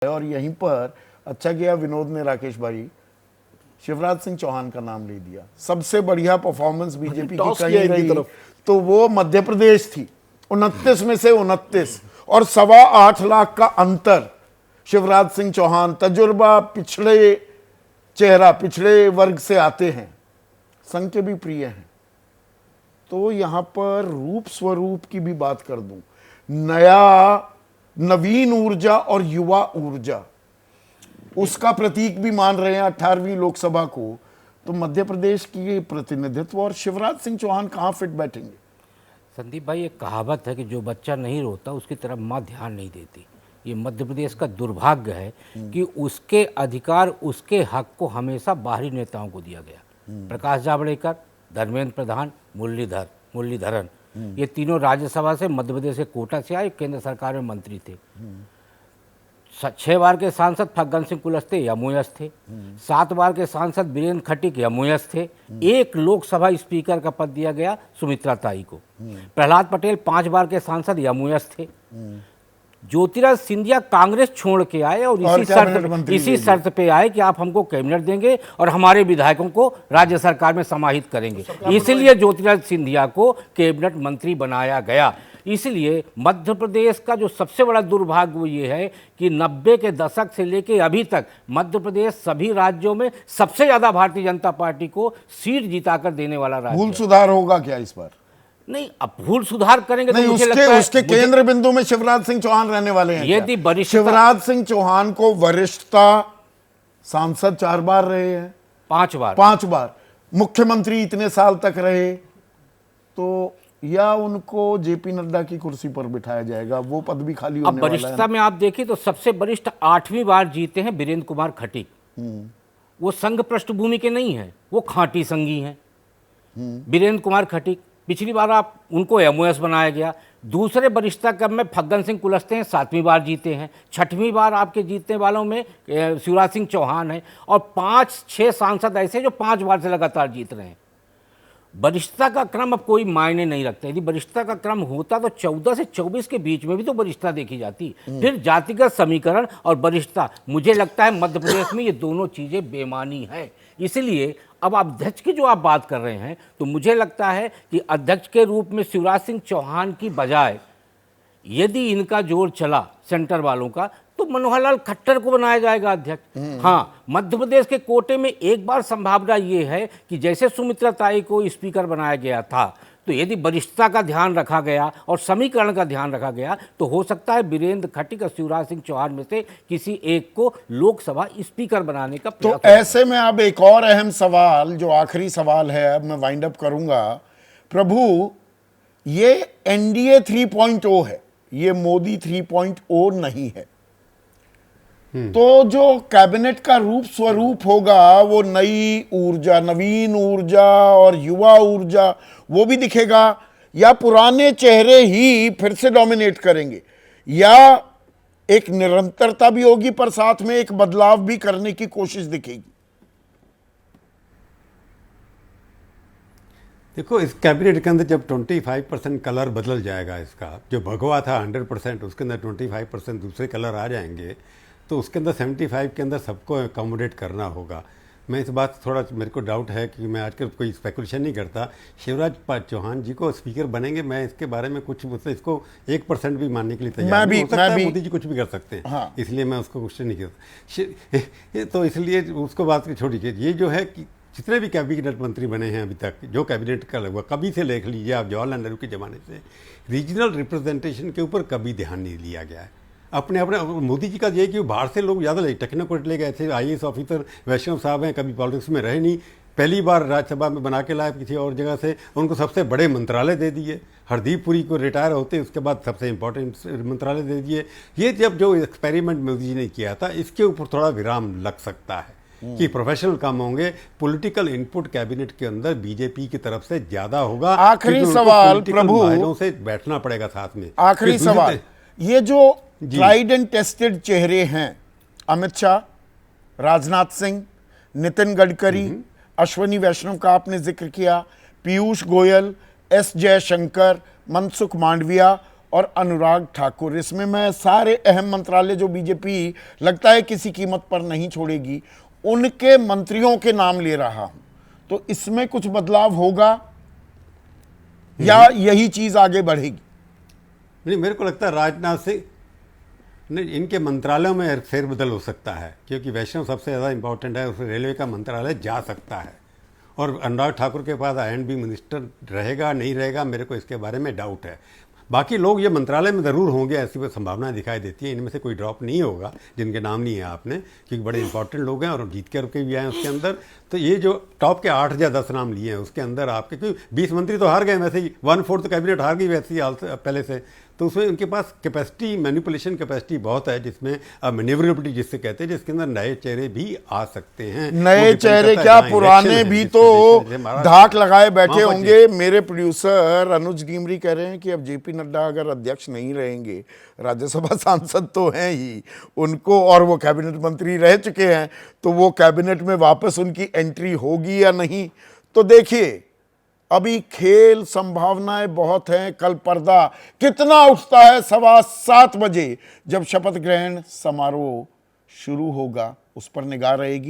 और यहीं पर अच्छा किया विनोद ने, राकेश भाई, शिवराज सिंह चौहान का नाम ले दिया। सबसे बढ़िया परफॉर्मेंस बीजेपी की कहीं रही तो वो मध्य प्रदेश थी। 29 में से 29 और 8.25 लाख का अंतर। शिवराज सिंह चौहान तजुर्बा, पिछड़े चेहरा, पिछड़े वर्ग से आते हैं, संघ के भी प्रिय हैं। तो यहां पर रूप स्वरूप की भी बात कर दूं, नया नवीन ऊर्जा और युवा ऊर्जा उसका प्रतीक भी मान रहे हैं 18वीं लोकसभा को। तो मध्य प्रदेश की प्रतिनिधित्व और शिवराज सिंह चौहान कहां फिट बैठेंगे? संदीप भाई, एक कहावत है कि जो बच्चा नहीं रोता उसकी तरफ माँ ध्यान नहीं देती। ये मध्य प्रदेश का दुर्भाग्य है कि उसके अधिकार, उसके हक को हमेशा बाहरी नेताओं को दिया गया। प्रकाश जावड़ेकर, धर्मेंद्र प्रधान, मुरलीधरन, ये तीनों राज्यसभा से मध्य प्रदेश के कोटा से आए, केंद्र सरकार में मंत्री थे। 6 बार के सांसद फग्गन सिंह कुलस्ते यमुयस थे। 7 बार के सांसद बीरेंद्र खटीक यमुयस थे। 1 लोकसभा स्पीकर का पद दिया गया सुमित्रा ताई को। प्रहलाद पटेल 5 बार के सांसद यमुयस थे। ज्योतिराज सिंधिया कांग्रेस छोड़ के आए और इसी शर्त पे आए कि आप हमको कैबिनेट देंगे और हमारे विधायकों को राज्य सरकार में समाहित करेंगे। इसलिए ज्योतिराज सिंधिया को कैबिनेट मंत्री बनाया गया। इसलिए मध्य प्रदेश का जो सबसे बड़ा दुर्भाग्य वो ये है कि 90 के दशक से लेके अभी तक मध्य प्रदेश सभी राज्यों में सबसे ज़्यादा भारतीय जनता पार्टी को सीट जिताकर देने वाला राज्य। भूल सुधार होगा क्या इस बार? नहीं, अब भूल सुधार करेंगे नहीं, तो उसके केंद्र बिंदु में शिवराज सिंह चौहान रहने वाले हैं। यदि वरिष्ठ शिवराज सिंह चौहान को वरिष्ठता, सांसद 4 बार रहे हैं, 5 बार मुख्यमंत्री इतने साल तक रहे, तो या उनको जेपी नड्डा की कुर्सी पर बिठाया जाएगा, वो पद भी खाली होने वाला है। वरिष्ठता में आप देखिए तो सबसे वरिष्ठ 8वीं बार जीते हैं वीरेंद्र कुमार खटीक। वो संघ पृष्ठभूमि के नहीं है, वो खांटी संघी हैं। वीरेंद्र कुमार खटीक पिछली बार आप उनको एमओएस बनाया गया। दूसरे वरिष्ठता क्रम में फग्गन सिंह कुलस्ते हैं, 7वीं बार जीते हैं। 6वीं बार आपके जीतने वालों में शिवराज सिंह चौहान है और 5-6 सांसद ऐसे जो 5 बार से लगातार जीत रहे हैं। वरिष्ठता का क्रम अब कोई मायने नहीं रखता। यदि वरिष्ठता का क्रम होता तो 14 से 24 के बीच में भी तो वरिष्ठता देखी जाती। फिर जातिगत समीकरण और वरिष्ठता, मुझे लगता है मध्य प्रदेश में ये दोनों चीज़ें बेमानी है। इसलिए अब अध्यक्ष की जो आप बात कर रहे हैं तो मुझे लगता है कि अध्यक्ष के रूप में शिवराज सिंह चौहान की बजाय यदि इनका जोर चला सेंटर वालों का तो मनोहर लाल खट्टर को बनाया जाएगा अध्यक्ष। हाँ, मध्य प्रदेश के कोटे में एक बार संभावना ये है कि जैसे सुमित्रा ताई को स्पीकर बनाया गया था, तो यदि वरिष्ठता का ध्यान रखा गया और समीकरण का ध्यान रखा गया तो हो सकता है वीरेंद्र खटीक और शिवराज सिंह चौहान में से किसी एक को लोकसभा स्पीकर बनाने का प्रयास। तो ऐसे में अब एक और अहम सवाल, जो आखिरी सवाल है, अब मैं वाइंड अप करूंगा। प्रभु, ये एनडीए 3.0 है, ये मोदी 3.0 नहीं है। तो जो कैबिनेट का रूप स्वरूप होगा वो नई ऊर्जा, नवीन ऊर्जा और युवा ऊर्जा, वो भी दिखेगा, या पुराने चेहरे ही फिर से डोमिनेट करेंगे, या एक निरंतरता भी होगी पर साथ में एक बदलाव भी करने की कोशिश दिखेगी? देखो, इस कैबिनेट के अंदर जब 25% कलर बदल जाएगा, इसका जो भगवा था 100%, उसके अंदर 25% दूसरे कलर आ जाएंगे, तो उसके अंदर 75 के अंदर सबको अकोमोडेट करना होगा। मैं इस बात थोड़ा मेरे को डाउट है कि मैं आजकल कोई स्पेकुलेशन नहीं करता। शिवराज चौहान जी को स्पीकर बनेंगे, मैं इसके बारे में कुछ मतलब इसको 1% भी मानने के लिए तैयार नहीं। हो सकता है मोदी जी कुछ भी कर सकते हैं। हाँ। इसलिए मैं उसको क्वेश्चन नहीं करता। तो इसलिए उसको बात छोड़िए। ये जो है कि जितने भी कैबिनेट मंत्री बने हैं अभी तक, जो कैबिनेट का लगभग कभी से देख लीजिए आप, जवाहरलाल नेहरू के ज़माने से रीजनल रिप्रेजेंटेशन के ऊपर कभी ध्यान नहीं दिया गया है। अपने मोदी जी का ये कि बाहर से लोग ज़्यादा टेक्नोक्रेट ले गए थे। IAS ऑफिसर वैष्णव साहब हैं, कभी पॉलिटिक्स में रहे नहीं, पहली बार राज्यसभा में बना के लाए किसी और जगह से। उनको सबसे बड़े मंत्रालय दे दिए। हरदीप पुरी को रिटायर होते उसके बाद सबसे इंपॉर्टेंट मंत्रालय दे दिए। ये जब जो एक्सपेरिमेंट मोदी जी ने किया था, इसके ऊपर थोड़ा विराम लग सकता है कि प्रोफेशनल कम होंगे। पॉलिटिकल इनपुट कैबिनेट के अंदर बीजेपी की तरफ से ज़्यादा होगा। आखिरी सवाल प्रभु, से बैठना पड़ेगा साथ में। आखिरी सवाल, ये जो ट्राइड एंड टेस्टेड चेहरे हैं, अमित शाह, राजनाथ सिंह, नितिन गडकरी, अश्वनी वैष्णव का आपने जिक्र किया, पीयूष गोयल, एस जयशंकर, मनसुख मांडविया और अनुराग ठाकुर। इसमें मैं सारे अहम मंत्रालय जो बीजेपी लगता है किसी कीमत पर नहीं छोड़ेगी, उनके मंत्रियों के नाम ले रहा हूं। तो इसमें कुछ बदलाव होगा या यही चीज आगे बढ़ेगी? नहीं, मेरे को लगता है राजनाथ सिंह नहीं, इनके मंत्रालयों में फेरबदल हो सकता है, क्योंकि वैष्णव सबसे ज़्यादा इंपॉर्टेंट है, उसमें रेलवे का मंत्रालय जा सकता है। और अनुराग ठाकुर के पास I&B मिनिस्टर रहेगा नहीं रहेगा, मेरे को इसके बारे में डाउट है। बाकी लोग ये मंत्रालय में ज़रूर होंगे, ऐसी संभावना दिखाई देती है। इनमें से कोई ड्रॉप नहीं होगा जिनके नाम नहीं है आपने, क्योंकि बड़े इंपॉर्टेंट लोग हैं और जीत के रुके भी आए उसके अंदर। तो ये जो टॉप के 8 या 10 नाम लिए हैं उसके अंदर आपके, क्योंकि 20 मंत्री तो हार गए वैसे ही, 1/4 कैबिनेट हार गई वैसे ही पहले से। तो उसमें उनके पास कैपेसिटी, मैनिपुलेशन कैपेसिटी बहुत है, जिसमें मैन्यूवरेबिलिटी जिससे कहते हैं, जिसके अंदर नए चेहरे भी आ सकते हैं। नए चेहरे क्या, पुराने भी तो धाक लगाए बैठे होंगे। मेरे प्रोड्यूसर अनुज गिमरी कह रहे हैं कि अब जेपी नड्डा अगर अध्यक्ष नहीं रहेंगे, राज्यसभा सांसद तो हैं ही उनको, और वो कैबिनेट मंत्री रह चुके हैं, तो वो कैबिनेट में वापस उनकी एंट्री होगी या नहीं। तो देखिए, अभी खेल, संभावनाएं बहुत हैं। कल पर्दा कितना उठता है 7:15 बजे, जब शपथ ग्रहण समारोह शुरू होगा, उस पर निगाह रहेगी।